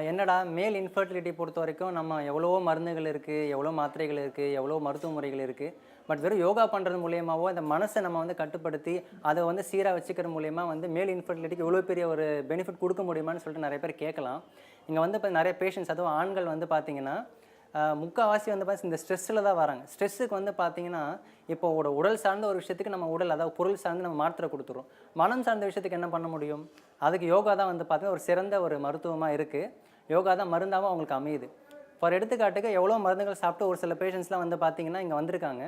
என்னடா மேல் இன்ஃபர்டிலிட்டி பொறுத்த வரைக்கும் நம்ம எவ்வளவோ மருந்துகள் இருக்குது, எவ்வளோ மாத்திரைகள் இருக்குது, எவ்வளோ மருத்துவ முறைகள் இருக்குது. பட் வெறும் யோகா பண்ணுறது மூலியமாவோ இந்த மனசை நம்ம வந்து கட்டுப்படுத்தி அதை வந்து சீராக வச்சுக்கிற மூலியமாக வந்து மேல் இன்ஃபர்டிலிட்டிக்கு இவ்வளோ பெரிய ஒரு பெனிஃபிட் கொடுக்க முடியுமான்னு சொல்லிட்டு நிறைய பேர் கேட்கலாம். இங்கே வந்து இப்போ நிறைய பேஷண்ட்ஸ், அதுவும் ஆண்கள் வந்து பார்த்தீங்கன்னா முக்கால்வாசி வந்து பார்த்தீங்கன்னா இந்த ஸ்ட்ரெஸ்ஸில் தான் வராங்க. ஸ்ட்ரெஸ்ஸுக்கு வந்து பார்த்தீங்கன்னா இப்போ உடல் சார்ந்த ஒரு விஷயத்துக்கு நம்ம உடல், அதாவது பொருள் சார்ந்து நம்ம மாத்திரை கொடுத்துரும். மனம் சார்ந்த விஷயத்துக்கு என்ன பண்ண முடியும்? அதுக்கு யோகா தான் வந்து பார்த்தீங்கன்னா ஒரு சிறந்த ஒரு மருத்துவமாக இருக்குது. யோகா தான் மருந்தாகவும் அவங்களுக்கு அமையுது. ஃபார் எடுத்துக்காட்டுக்கு எவ்வளோ மருந்துகள் சாப்பிட்டு ஒரு சில பேஷண்ட்ஸ்லாம் வந்து பார்த்தீங்கன்னா இங்கே வந்திருக்காங்க.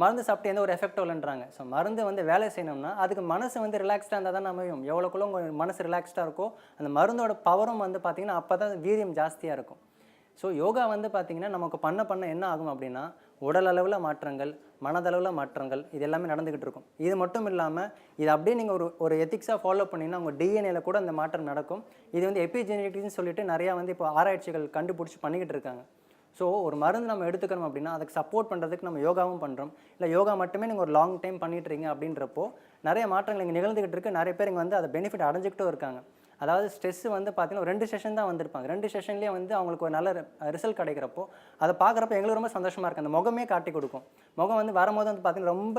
மருந்து சாப்பிட்டு எந்த ஒரு எஃபெக்டும் இல்லைன்றாங்க. ஸோ மருந்து வந்து வேலை செய்யணும்னா அதுக்கு மனசு வந்து ரிலாக்ஸ்டாக இருந்தால் தான் அமையும். எவ்வளோக்குள்ள உங்கள் மனசு ரிலாக்ஸ்டாக இருக்கோ அந்த மருந்தோட பவரும் வந்து பார்த்தீங்கன்னா அப்போ தான் வீரியம் ஜாஸ்தியாக இருக்கும். ஸோ யோகா வந்து பார்த்திங்கன்னா நமக்கு பண்ண என்ன ஆகும் அப்படின்னா உடல் அளவில் மாற்றங்கள், மனதளவில் மாற்றங்கள், இது எல்லாமே நடந்துக்கிட்டு இருக்கும். இது மட்டும் இல்லாமல் இது அப்படியே நீங்கள் ஒரு எத்திக்ஸாக ஃபாலோ பண்ணிங்கன்னா உங்கள் டிஎன்ஏல கூட அந்த மாற்றம் நடக்கும். இது வந்து எபிஜெனெட்டிக்ஸ்னு சொல்லிட்டு நிறையா வந்து இப்போ ஆராய்ச்சிகள் கண்டுபிடிச்சி பண்ணிக்கிட்டு இருக்காங்க. ஸோ ஒரு மருந்து நம்ம எடுத்துக்கணும் அப்படின்னா அதுக்கு சப்போர்ட் பண்ணுறதுக்கு நம்ம யோகாவும் பண்ணுறோம். இல்லை யோகா மட்டுமே நீங்கள் ஒரு லாங் டைம் பண்ணிட்டுருங்க அப்படின்றப்போ நிறைய மாற்றங்கள் இங்கே நிகழ்ந்துக்கிட்டு இருக்குது. நிறைய பேர் இங்கே வந்து அதை பெனிஃபிட் அடைஞ்சிக்கிட்டும் இருக்காங்க. அதாவது ஸ்ட்ரெஸ் வந்து பார்த்தீங்கன்னா 2 செஷன் தான் வந்திருப்பாங்க. 2 செஷன்லேயே வந்து அவங்களுக்கு ஒரு நல்ல ரிசல்ட் கிடைக்கிறப்போ அதை பார்க்குறப்போ எங்களுக்கு ரொம்ப சந்தோஷமாக இருக்குது. அந்த முகமே காட்டி கொடுக்கும். முகம் வந்து வரும்போது வந்து பார்த்தீங்கன்னா ரொம்ப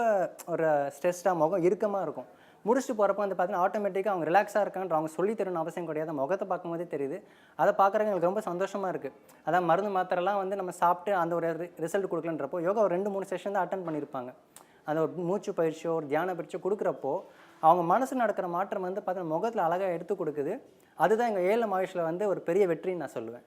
ஒரு ஸ்ட்ரெஸ்டாக முகம் இறுக்கமாக இருக்கும். முடிச்சுட்டு போகிறப்ப வந்து பார்த்தீங்கன்னா ஆட்டோமேட்டிக்காக அவங்க ரிலாக்ஸாக இருக்கான்ற அவங்க சொல்லி தரணும்னு அவசியம் கிடையாது. முகத்தை பார்க்கும்போதே தெரியுது. அதை பார்க்குறவங்க எங்களுக்கு ரொம்ப சந்தோஷமாக இருக்குது. அதான் மருந்து மாத்திரைலாம் வந்து நம்ம சாப்பிட்டு அந்த ஒரு ரிசல்ட் கொடுக்கலன்றப்போ யோகா ஒரு 2-3 செஷன் தான் அட்டன் பண்ணியிருப்பாங்க. அந்த ஒரு மூச்சு பயிற்சியோ ஒரு தியான பயிற்சியோ கொடுக்குறப்போ அவங்க மனசு நடக்கிற மாற்றம் வந்து பார்த்தீங்கன்னா முகத்தில் அழகாக எடுத்து கொடுக்குது. அதுதான் எங்கள் ALM ஆயுஷில் வந்து ஒரு பெரிய வெற்றின்னு நான் சொல்லுவேன்.